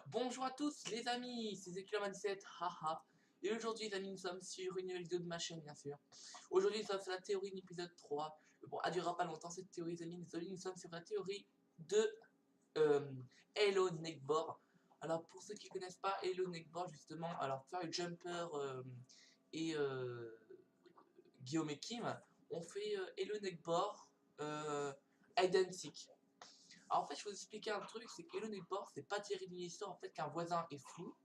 Bonjour à tous les amis, c'est Zekilama17, haha. Et aujourd'hui les amis, nous sommes sur une vidéo de ma chaîne bien sûr. Aujourd'hui nous sommes sur la théorie de l'épisode 3. Bon, elle durera pas longtemps cette théorie les amis, désolé, nous sommes sur la théorie de Hello Neckbore. Alors pour ceux qui connaissent pas Hello Neckbore justement, alors Fire Jumper et Guillaume et Kim ont fait Hello Neckbore Hide and Seek. Alors en fait, je vais vous expliquer un truc, c'est que Hello Neckbore, c'est pas tirer d'une histoire en fait qu'un voisin est fou.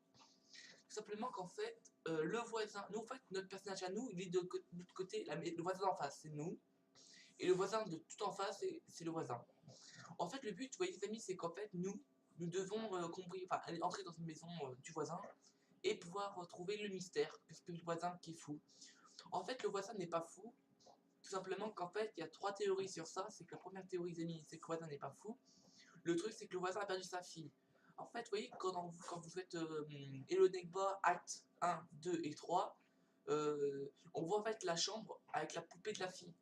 Tout simplement qu'en fait, le voisin, nous en fait, notre personnage à nous, il est de l'autre côté, le voisin d'en face, c'est nous. Et le voisin de tout en face, c'est le voisin. En fait, le but, vous voyez les amis, c'est qu'en fait, nous devons aller entrer dans une maison du voisin et pouvoir trouver le mystère, puisque le voisin qui est fou. En fait, le voisin n'est pas fou, tout simplement qu'en fait, il y a 3 théories sur ça. C'est que la première théorie, les amis, c'est que le voisin n'est pas fou. Le truc, c'est que le voisin a perdu sa fille. En fait, vous voyez, quand vous faites Hello Neckbore, acte 1, 2 et 3, on voit en fait la chambre avec la poupée de la fille.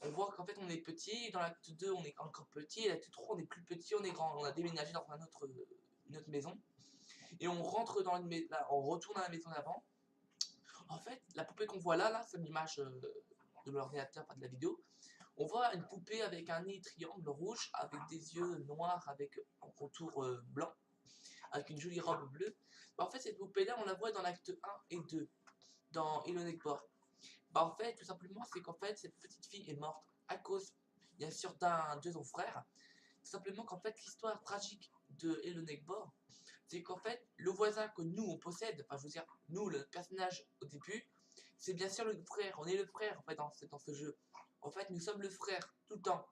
On voit qu'en fait on est petit, dans l'acte 2 on est encore petit, et l'acte 3 on est plus petit, on est grand. On a déménagé dans une autre maison. Et on rentre dans on retourne à la maison d'avant. En fait, la poupée qu'on voit là, c'est l'image de l'ordinateur, pas de la vidéo. On voit une poupée avec un nez triangle rouge, avec des yeux noirs, avec un contour blanc, avec une jolie robe bleue. Bah, en fait, cette poupée-là, on la voit dans l'acte 1 et 2, dans Hello Neckbore. Bah, en fait, tout simplement, c'est qu'en fait, cette petite fille est morte à cause, bien sûr, d'un de son frère. Tout simplement qu'en fait, l'histoire tragique de Hello Neckbore, c'est qu'en fait, le voisin que nous, on possède, enfin, je veux dire, nous, le personnage au début, c'est bien sûr le frère. On est le frère, en fait, dans ce jeu. En fait, nous sommes le frère, tout le temps.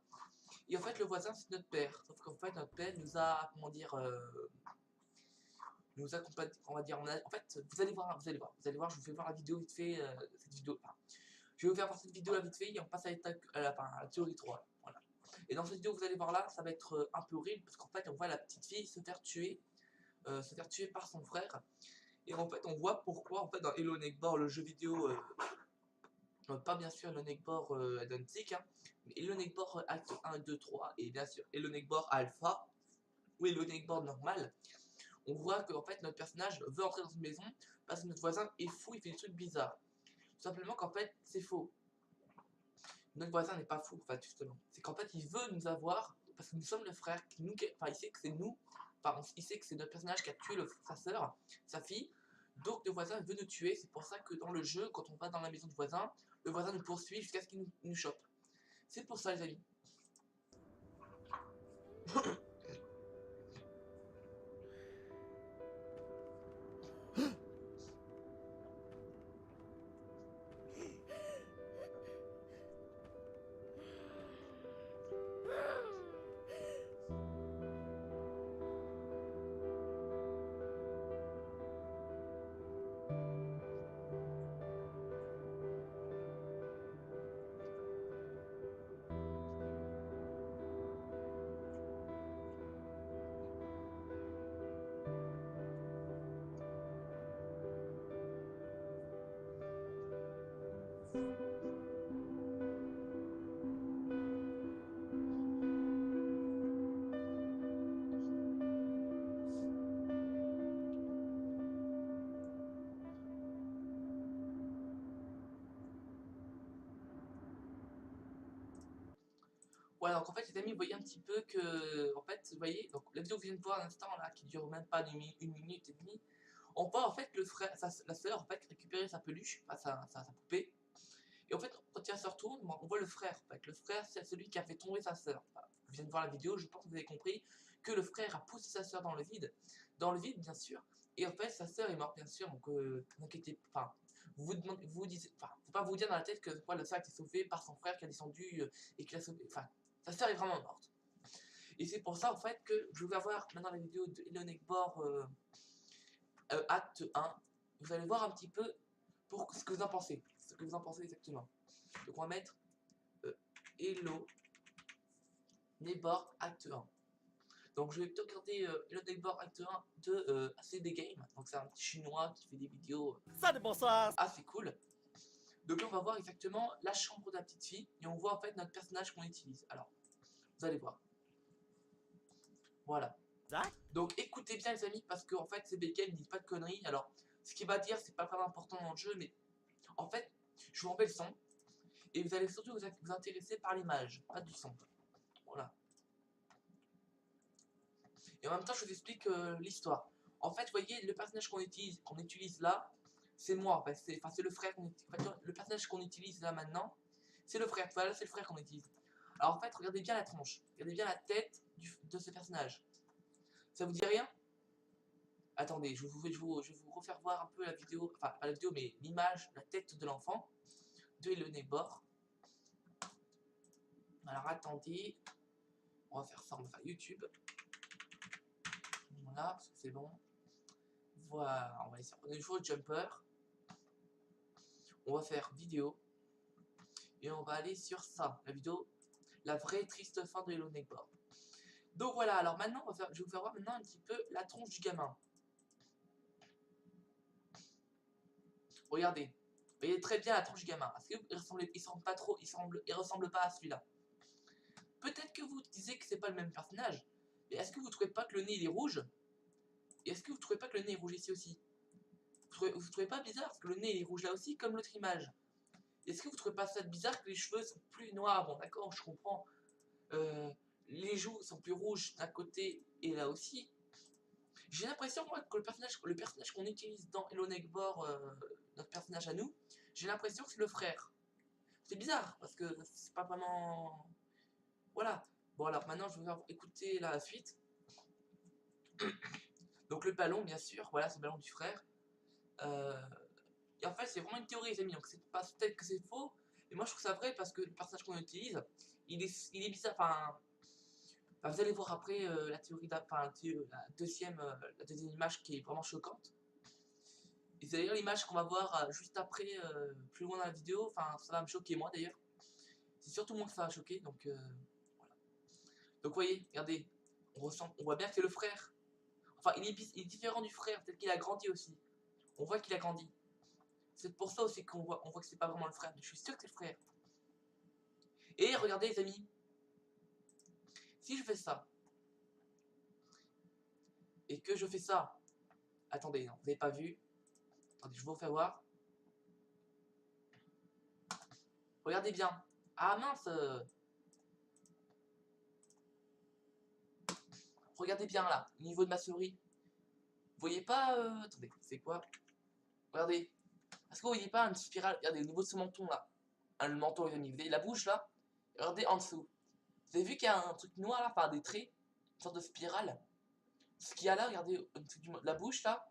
Et en fait, le voisin, c'est notre père. Sauf qu'en fait, notre père nous a, comment dire, nous accompagne, on va dire, en fait, vous allez voir, je vous fais voir la vidéo vite fait, cette vidéo, enfin, je vais vous faire voir cette vidéo là vite fait, et on passe à la théorie 3, voilà. Et dans cette vidéo, vous allez voir là, ça va être un peu horrible, parce qu'en fait, on voit la petite fille se faire tuer par son frère, et en fait, on voit pourquoi, en fait, dans Hello Neckbore, le jeu vidéo, pas bien sûr Hello Neckbore Identique, hein, mais Hello Neckbore Acte 1, 2, 3, et bien sûr Hello Neckbore Alpha, ou Hello Neckbore normal, on voit que en fait, notre personnage veut entrer dans une maison parce que notre voisin est fou, il fait des trucs bizarres. Tout simplement qu'en fait, c'est faux. Notre voisin n'est pas fou, en fait, justement. C'est qu'en fait, il veut nous avoir, parce que nous sommes le frère, enfin, il sait que c'est nous, enfin, il sait que c'est notre personnage qui a tué sa sœur, sa fille, donc le voisin veut nous tuer. C'est pour ça que dans le jeu, quand on va dans la maison du voisin, le voisin nous poursuit jusqu'à ce qu'il nous chope. C'est pour ça, les amis. Voilà, donc en fait, les amis, vous voyez un petit peu que, en fait, vous voyez, donc la vidéo que vous venez de voir à l'instant, là, qui dure même pas une minute et demie, on voit en fait le frère, la sœur, en fait, récupérer sa peluche, enfin, sa poupée, et en fait, quand elle se retourne, on voit le frère, en fait. Le frère, c'est celui qui a fait tomber sa sœur. Enfin, vous venez de voir la vidéo, je pense que vous avez compris que le frère a poussé sa sœur dans le vide, bien sûr, et en fait, sa sœur est morte, bien sûr, donc ne vous inquiétez pas, enfin, vous dites, enfin, faut pas vous dire dans la tête que voilà, la sœur a été sauvée par son frère qui a descendu et qui l'a sauvée, enfin, sa sœur est vraiment morte. Et c'est pour ça, en fait, que je vais avoir maintenant la vidéo de Hello Neckbore acte 1. Vous allez voir un petit peu pour ce que vous en pensez. Ce que vous en pensez exactement. Donc on va mettre Hello Neckbore acte 1. Donc je vais plutôt regarder Hello Neckbore acte 1 de ACD Game. Donc c'est un petit chinois qui fait des vidéos Ça de bon sens. assez cool. Donc là on va voir exactement la chambre de la petite fille. Et on voit en fait notre personnage qu'on utilise. Alors, vous allez voir. Voilà. Zach? Donc écoutez bien les amis, parce qu'en fait CBK ne dit pas de conneries. Alors ce qu'il va dire c'est pas vraiment important dans le jeu, mais en fait je vous remets le son. Et vous allez surtout vous intéresser par l'image, pas du son. Voilà. Et en même temps je vous explique l'histoire. En fait vous voyez le personnage qu'on utilise là, c'est moi en fait, c'est le frère qu'on utilise. En fait, le personnage qu'on utilise là maintenant, c'est le frère. Voilà, c'est le frère qu'on utilise. Alors en fait regardez bien la tronche, regardez bien la tête de ce personnage. Ça vous dit rien? Attendez, je vais vous refaire voir un peu la vidéo, enfin pas la vidéo mais l'image, la tête de l'enfant, de Elonegor. Alors attendez, on va faire ça, on va faire YouTube. Voilà, c'est bon. Voilà, on va aller sur jouer au jumper. On va faire vidéo. Et on va aller sur ça, la vidéo, la vraie triste fin de Elonegor. Donc voilà, alors maintenant, je vais vous faire voir maintenant un petit peu la tronche du gamin. Regardez, vous voyez très bien la tronche du gamin. Est-ce qu'il ressemble pas à celui-là? Peut-être que vous disiez que c'est pas le même personnage, mais est-ce que vous trouvez pas que le nez il est rouge? Et est-ce que vous trouvez pas que le nez est rouge ici aussi? Vous trouvez pas bizarre parce que le nez il est rouge là aussi comme l'autre image? Est-ce que vous trouvez pas ça bizarre que les cheveux sont plus noirs? Bon d'accord, je comprends. Les joues sont plus rouges d'un côté et là aussi. J'ai l'impression moi que le personnage qu'on utilise dans Elonegor, notre personnage à nous, j'ai l'impression que c'est le frère. C'est bizarre parce que c'est pas vraiment. Voilà. Bon alors maintenant je vais vous faire écouter la suite. Donc le ballon bien sûr, voilà c'est le ballon du frère. Et en fait c'est vraiment une théorie les amis, donc c'est pas peut-être que c'est faux, mais moi je trouve ça vrai parce que le personnage qu'on utilise, il est bizarre, enfin vous allez voir après la théorie, la deuxième image qui est vraiment choquante. Et c'est d'ailleurs l'image qu'on va voir juste après, plus loin dans la vidéo, enfin ça va me choquer moi d'ailleurs. C'est surtout moi que ça va choquer, donc voilà. Donc vous voyez, regardez, on voit bien que c'est le frère. Enfin il est différent du frère, peut-être qu'il a grandi aussi. On voit qu'il a grandi. C'est pour ça aussi qu'on voit que c'est pas vraiment le frère, mais je suis sûr que c'est le frère. Et regardez les amis, si je fais ça, et que je fais ça, attendez, non, vous n'avez pas vu, attendez, je vais vous faire voir. Regardez bien. Ah mince, regardez bien là, au niveau de ma souris. Vous voyez pas, attendez, c'est quoi? Regardez, est-ce que vous voyez pas une spirale? Regardez, au niveau de ce menton là, le menton les amis, vous voyez la bouche là? Regardez en dessous. Vous avez vu qu'il y a un truc noir là, enfin des traits, une sorte de spirale. Ce qu'il y a là, regardez, la bouche là,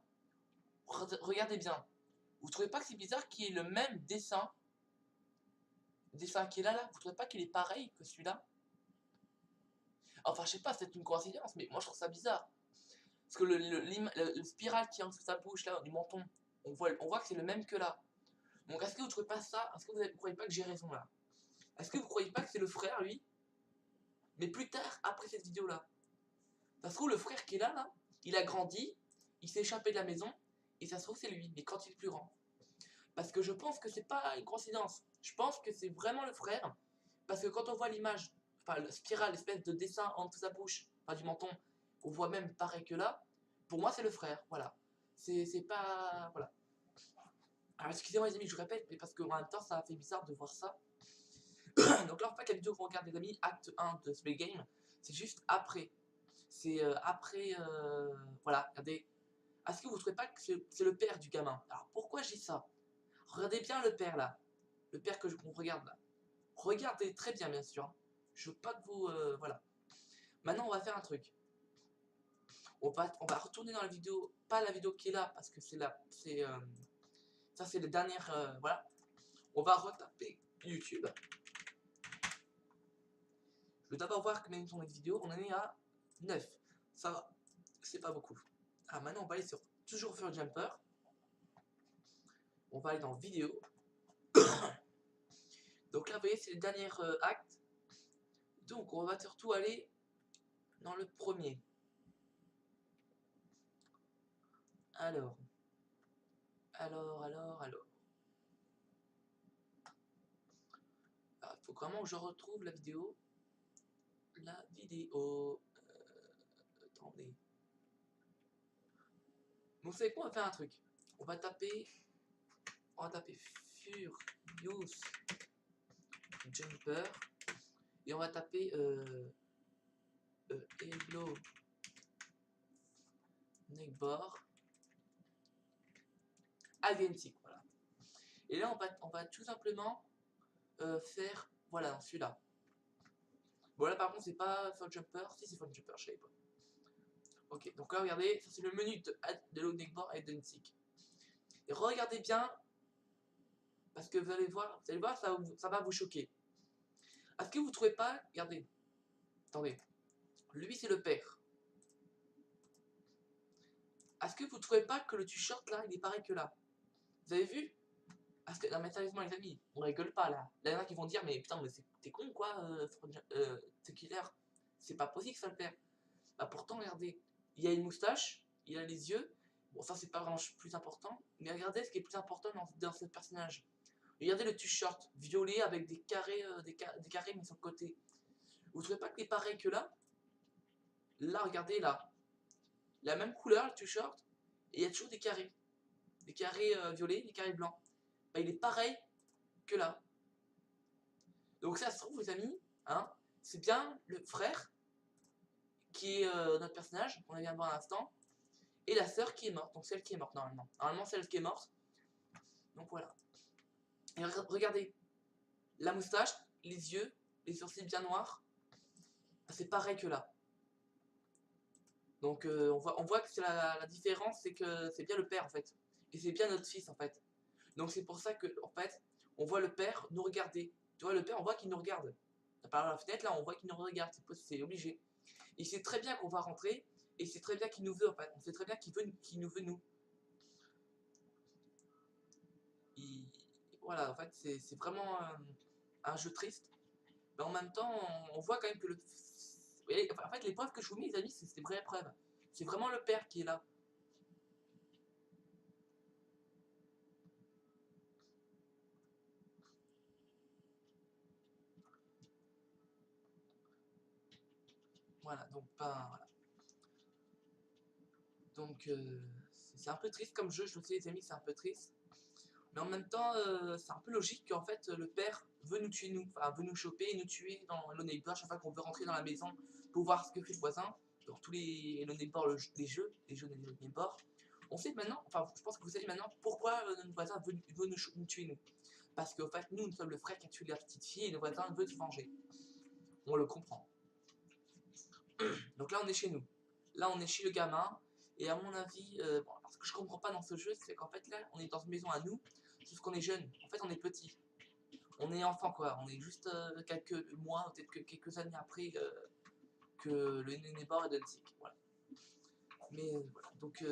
regardez bien. Vous trouvez pas que c'est bizarre qu'il y ait le même dessin qui est là, vous trouvez pas qu'il est pareil que celui-là? Enfin, je sais pas, c'est une coïncidence, mais moi je trouve ça bizarre. Parce que le spirale qui est en dessous de sa bouche là, du menton, on voit que c'est le même que là. Donc est-ce que vous trouvez pas ça? Est-ce que vous croyez pas que j'ai raison là? Est-ce que vous croyez pas que c'est le frère lui? Mais plus tard, après cette vidéo là. Ça se trouve le frère qui est là, il a grandi, il s'est échappé de la maison, et ça se trouve c'est lui, mais quand il est plus grand. Parce que je pense que c'est pas une coïncidence. Je pense que c'est vraiment le frère. Parce que quand on voit l'image, enfin le spirale, l'espèce de dessin en dessous de sa bouche, enfin du menton, on voit même pareil que là, pour moi c'est le frère, voilà. C'est pas. Voilà. Alors excusez-moi les amis, je répète, mais parce qu'en même temps ça a fait bizarre de voir ça. Donc là en fait la vidéo qu'on regarde les amis, acte 1 de Spell Game, c'est juste après. C'est après, voilà, regardez. Est-ce que vous trouvez pas que c'est le père du gamin? Alors pourquoi je dis ça? Regardez bien le père là. Le père qu'on regarde là. Regardez très bien sûr. Je veux pas que vous... voilà. Maintenant on va faire un truc. On va retourner dans la vidéo. Pas la vidéo qui est là parce que c'est là. Ça c'est les dernières... voilà. On va retaper YouTube. Je vais d'abord voir combien de temps de vidéo. On en est à 9. Ça va. C'est pas beaucoup. Ah maintenant on va aller sur toujours faire jumper. On va aller dans vidéo. Donc là vous voyez c'est le dernier acte. Donc on va surtout aller dans le premier. Alors. Ah, faut vraiment que je retrouve la vidéo. Attendez. Donc vous savez quoi, on va faire un truc. On va taper Furious Jumper et on va taper Hello Neckboard Identique, voilà. Et là on va tout simplement faire, voilà, dans celui-là. Bon là par contre c'est pas Fun Jumper, si c'est Fun Jumper, je savais pas. Ok, donc là regardez, ça c'est le menu de Hello Neckboard Identique. Et regardez bien, parce que vous allez voir, ça va vous choquer. Est-ce que vous trouvez pas, regardez, attendez, lui c'est le père. Est-ce que vous trouvez pas que le t-shirt là, il est pareil que là? Vous avez vu? Parce que, non mais sérieusement les amis, on rigole pas là. Là, il y en a qui vont dire, mais putain, mais t'es con quoi, c'est Killer. C'est pas possible que ça le perd. Bah pourtant, regardez, il y a une moustache, il a les yeux. Bon, ça c'est pas vraiment plus important. Mais regardez ce qui est plus important dans ce personnage. Regardez le t-shirt violet avec des carrés, des carrés mis sur le côté. Vous trouvez pas qu'il est pareil que là? Là, regardez là. La même couleur, le t-shirt, et il y a toujours des carrés. Des carrés violets, des carrés blancs. Bah, il est pareil que là. Donc ça se trouve, les amis, hein, c'est bien le frère qui est notre personnage, qu'on vient de voir à l'instant, et la sœur qui est morte, donc celle qui est morte normalement. Normalement, celle qui est morte. Donc voilà. Et regardez, la moustache, les yeux, les sourcils bien noirs, c'est pareil que là. Donc on voit que c'est la différence, c'est que c'est bien le père en fait. Et c'est bien notre fils en fait. Donc c'est pour ça que en fait, on voit le père nous regarder. Tu vois, le père, on voit qu'il nous regarde. Par la fenêtre, là, on voit qu'il nous regarde. C'est obligé. Il sait très bien qu'on va rentrer. Et c'est très bien qu'il nous veut, en fait. On sait très bien qu'il nous veut, nous. Il, voilà, en fait, c'est vraiment un jeu triste. Mais en même temps, on voit quand même que le... En fait, les preuves que je vous mets, les amis, c'est des vraies preuves. C'est vraiment le père qui est là. Voilà, donc, ben, voilà. Donc, c'est un peu triste comme jeu, je le sais, les amis, c'est un peu triste. Mais en même temps, c'est un peu logique qu'en fait, le père veut nous tuer, enfin, veut nous choper et nous tuer dans Hello Neighbor chaque fois qu'on veut rentrer dans la maison pour voir ce que fait le voisin. Dans tous les Hello Neighbor, les jeux Hello Neighbor. On sait maintenant, enfin, je pense que vous savez maintenant pourquoi notre voisin veut nous tuer, nous. Parce qu'en fait, nous sommes le frère qui a tué la petite fille et le voisin veut se venger. On le comprend. Donc là, on est chez nous. Là, on est chez le gamin. Et à mon avis, bon, ce que je comprends pas dans ce jeu, c'est qu'en fait, là, on est dans une maison à nous, sauf qu'on est jeune. En fait, on est petit. On est enfant, quoi. On est juste quelques mois, peut-être que quelques années après que le Nénébar et Dunsick. Voilà. Mais voilà. Donc,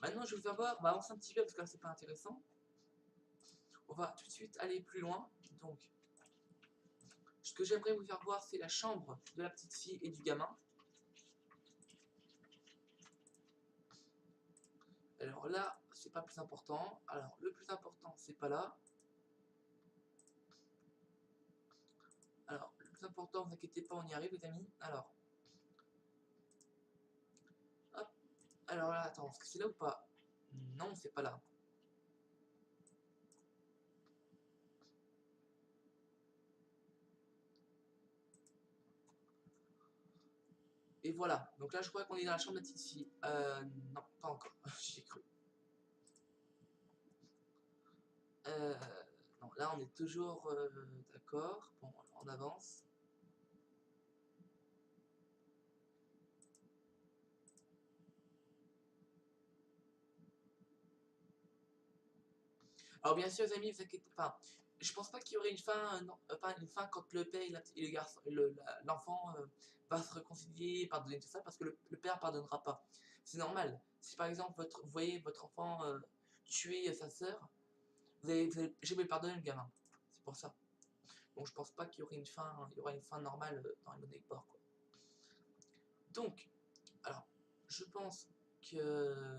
maintenant, je vais vous voir. On va avancer un petit peu parce que là, c'est pas intéressant. On va tout de suite aller plus loin. Donc, ce que j'aimerais vous faire voir, c'est la chambre de la petite fille et du gamin. Alors là, c'est pas plus important. Alors, le plus important, c'est pas là. Alors, le plus important, vous inquiétez pas, on y arrive, les amis. Alors, hop. Alors là, attends, est-ce que c'est là ou pas? Non, c'est pas là. Et voilà. Donc là, je crois qu'on est dans la chambre de la petite fille. Non, pas encore. J'ai cru. Non, là, on est toujours d'accord. Bon, on avance. Alors bien sûr, les amis, vous inquiétez pas. Je pense pas qu'il y aurait une fin, non, pas une fin quand le père et le garçon, l'enfant va se réconcilier, pardonner tout ça, parce que le père pardonnera pas. C'est normal. Si par exemple vous voyez votre enfant tuer sa sœur, vous allez jamais pardonner le gamin. C'est pour ça. Donc je pense pas qu'il y aurait une fin, il y aura une fin normale dans les Money Port, quoi. Donc, alors, je pense que...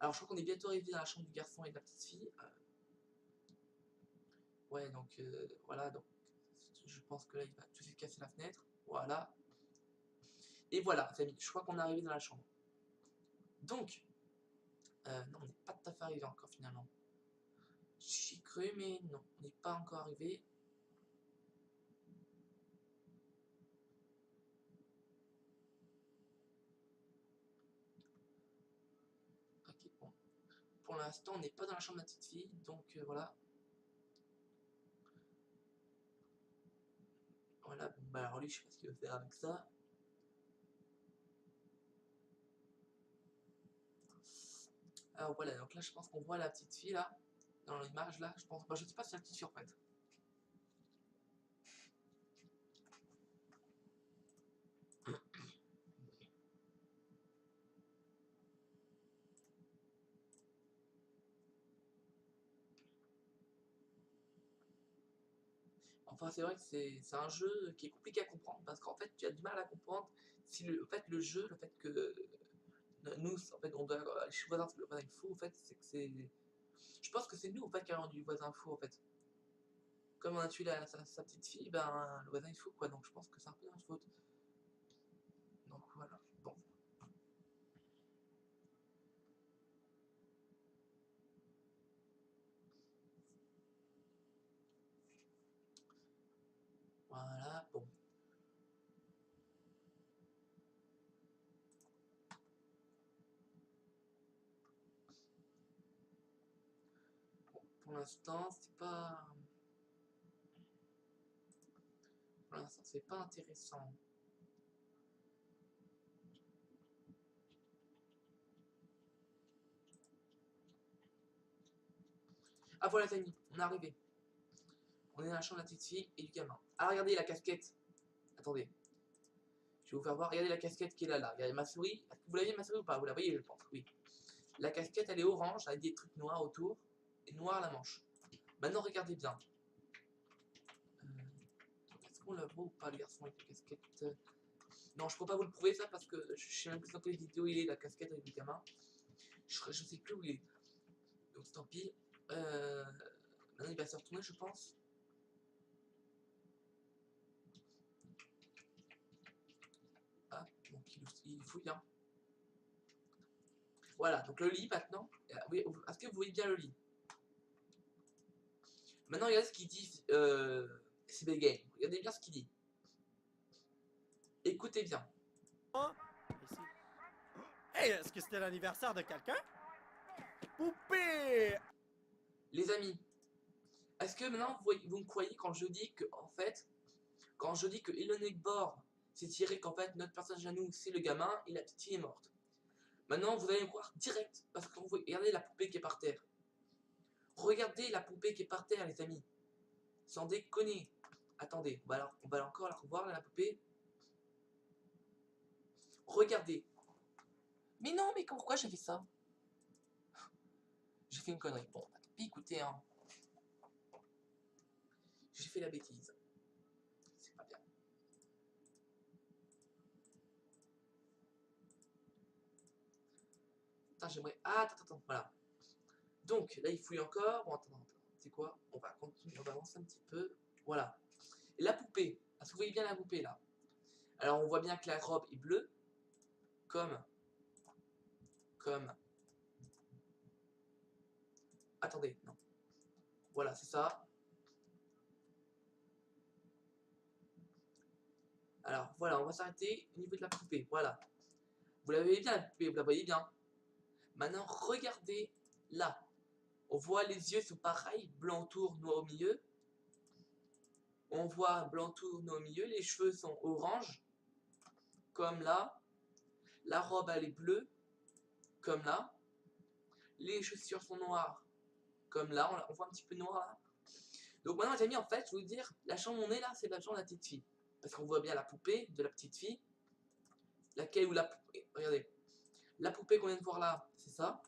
Alors je crois qu'on est bientôt arrivé dans la chambre du garçon et de la petite fille. Ouais, donc voilà, donc je pense que là il va tout de suite casser la fenêtre. Voilà. Et voilà, les amis, je crois qu'on est arrivé dans la chambre. Donc, non, on n'est pas tout à fait arrivé encore finalement. J'y cru, mais non, on n'est pas encore arrivé. Ok, bon. Pour l'instant, on n'est pas dans la chambre de la petite fille, donc voilà. Voilà, bon, bah alors lui, je sais pas ce qu'il veut faire avec ça. Alors voilà, donc là, je pense qu'on voit la petite fille là, dans l'image là, je pense. Bah, je sais pas si c'est la petite fille en fait. Enfin, c'est vrai que c'est un jeu qui est compliqué à comprendre parce qu'en fait, tu as du mal à comprendre si le, en fait, le jeu, le fait que nous, en fait, on doit aller chez le voisin, le voisin est fou, en fait, c'est que c'est. Je pense que c'est nous, en fait, qui avons rendu le voisin fou, en fait. Comme on a tué sa petite fille, ben, le voisin est fou, quoi, donc je pense que c'est un peu notre faute. Donc voilà, bon. Voilà, bon. Bon, pour l'instant, c'est pas. Pour l'instant, c'est pas intéressant. Ah voilà, les amis, on est arrivé. On est dans la chambre de la petite fille et du gamin. Ah, regardez la casquette. Attendez. Je vais vous faire voir. Regardez la casquette qui est là. Regardez ma souris. Est-ce que vous l'avez ma souris ou pas? Vous la voyez, je pense. Oui. La casquette, elle est orange avec des trucs noirs autour. Et noir la manche. Maintenant, regardez bien. Est-ce qu'on la voit ou pas, le garçon avec la casquette? Non, je ne peux pas vous le prouver ça parce que je sais même plus dans quelle vidéo il est, la casquette avec le gamin. Je sais plus où il est. Donc tant pis. Maintenant, il va se retourner, je pense. Ah, donc il fouille, hein. Voilà, donc le lit maintenant. Oui, est-ce que vous voyez bien le lit? Maintenant, regardez ce qu'il dit CB Game. Regardez bien ce qu'il dit. Écoutez bien. Ici. Hey, est-ce que c'était l'anniversaire de quelqu'un? Poupée! Les amis, est-ce que maintenant vous me croyez quand je dis que, en fait, quand je dis que Elon Bor s'est tiré qu'en fait notre personnage à nous c'est le gamin et la petite fille est morte. Maintenant, vous allez me croire direct parce que regardez la poupée qui est par terre. Regardez la poupée qui est par terre, les amis. Sans déconner. Attendez, on va encore la revoir, la poupée. Regardez. Mais non, mais pourquoi j'ai fait ça? J'ai fait une connerie. Bon, bah, tant pis, écoutez, hein. J'ai fait la bêtise. C'est pas bien. Putain, j'aimerais. Ah, attends, voilà. Donc, là, il fouille encore. Bon, attends. C'est quoi? On va continuer, on va avancer un petit peu. Voilà. Et la poupée. Est-ce que vous voyez bien la poupée, là? Alors, on voit bien que la robe est bleue. Comme. Attendez, non. Voilà, c'est ça. Alors, voilà, on va s'arrêter au niveau de la poupée. Voilà. Vous la voyez bien, la poupée, vous la voyez bien. Maintenant, regardez là. On voit les yeux sont pareils, blanc autour, noir au milieu. On voit blanc autour, noir au milieu. Les cheveux sont orange, comme là. La robe, elle est bleue, comme là. Les chaussures sont noires, comme là. On voit un petit peu noir là. Donc maintenant, les amis, en fait, je vais vous dire, la chambre où on est là, c'est la chambre de la petite fille. Parce qu'on voit bien la poupée de la petite fille. Laquelle ou la poupée. Regardez. La poupée qu'on vient de voir là, c'est ça.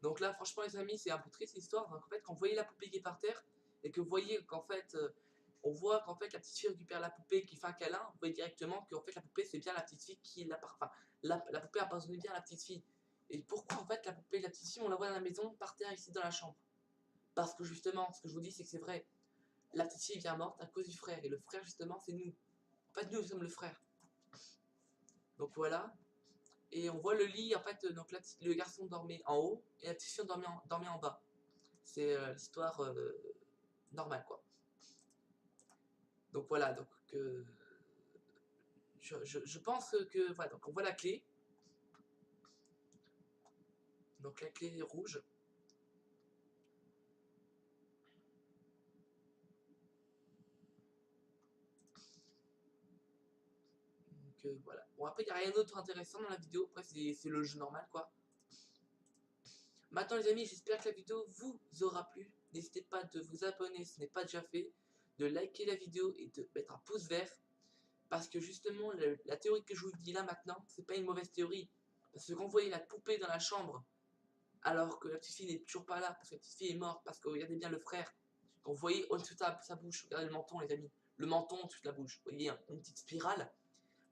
Donc là, franchement, les amis, c'est un peu triste l'histoire. En fait, quand vous voyez la poupée qui est par terre, et que vous voyez qu'en fait, on voit qu'en fait, la petite fille récupère la poupée qui fait un câlin, vous voyez directement qu'en fait, la poupée, c'est bien la petite fille qui enfin, la poupée appartenait bien à la petite fille. Et pourquoi, en fait, la poupée de la petite fille, on la voit dans la maison, par terre, ici, dans la chambre? Parce que justement, ce que je vous dis, c'est que c'est vrai. La petite fille est bien morte à cause du frère. Et le frère, justement, c'est nous. En fait, nous sommes le frère. Donc voilà. Et on voit le lit, en fait, donc là, le garçon dormait en haut et la petite fille dormait en bas. C'est l'histoire normale, quoi. Donc voilà, donc je pense que voilà, donc on voit la clé. Donc la clé rouge. Donc voilà. Bon, après, il n'y a rien d'autre intéressant dans la vidéo. Après, c'est le jeu normal, quoi. Maintenant, les amis, j'espère que la vidéo vous aura plu. N'hésitez pas de vous abonner si ce n'est pas déjà fait, de liker la vidéo et de mettre un pouce vert. Parce que justement, la théorie que je vous dis là maintenant, c'est pas une mauvaise théorie. Parce que quand vous voyez la poupée dans la chambre, alors que la petite fille n'est toujours pas là, parce que la petite fille est morte, parce que regardez bien le frère, quand vous voyez au-dessus de sa bouche, regardez le menton, les amis, le menton au-dessus de la bouche, vous voyez une petite spirale.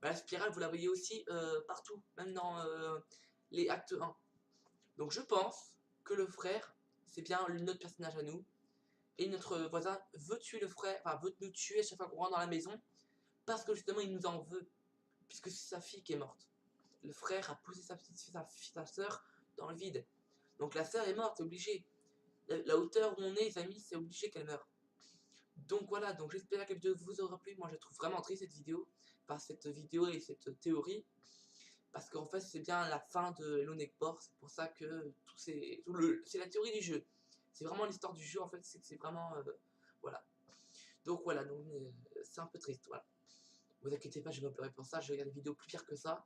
Bah, la spirale, vous la voyez aussi partout, même dans les actes 1. Donc je pense que le frère, c'est bien notre personnage à nous, et notre voisin veut tuer le frère, enfin veut nous tuer à chaque fois qu'on rentre dans la maison, parce que justement il nous en veut, puisque c'est sa fille qui est morte. Le frère a poussé sa petite fille, sa soeur, dans le vide. Donc la sœur est morte, c'est obligé. La hauteur où on est, les amis, c'est obligé qu'elle meure. Donc voilà, donc j'espère que la vidéo vous aura plu. Moi, je la trouve vraiment triste cette vidéo, par cette vidéo et cette théorie. Parce qu'en fait, c'est bien la fin de Hello Neighbor. C'est pour ça que c'est la théorie du jeu. C'est vraiment l'histoire du jeu, en fait, c'est vraiment... voilà. Donc voilà, donc c'est un peu triste, voilà. Vous inquiétez pas, je vais pas pleurer pour ça, je regarde des vidéos plus pires que ça.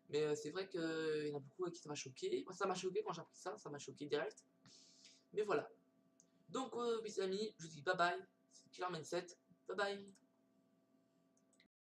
Mais c'est vrai qu'il y en a beaucoup qui ça m'a choqué. Moi, ça m'a choqué quand j'ai appris ça m'a choqué direct. Mais voilà. Donc, mes amis, je vous dis bye bye. C'est Killer Mindset. Bye bye.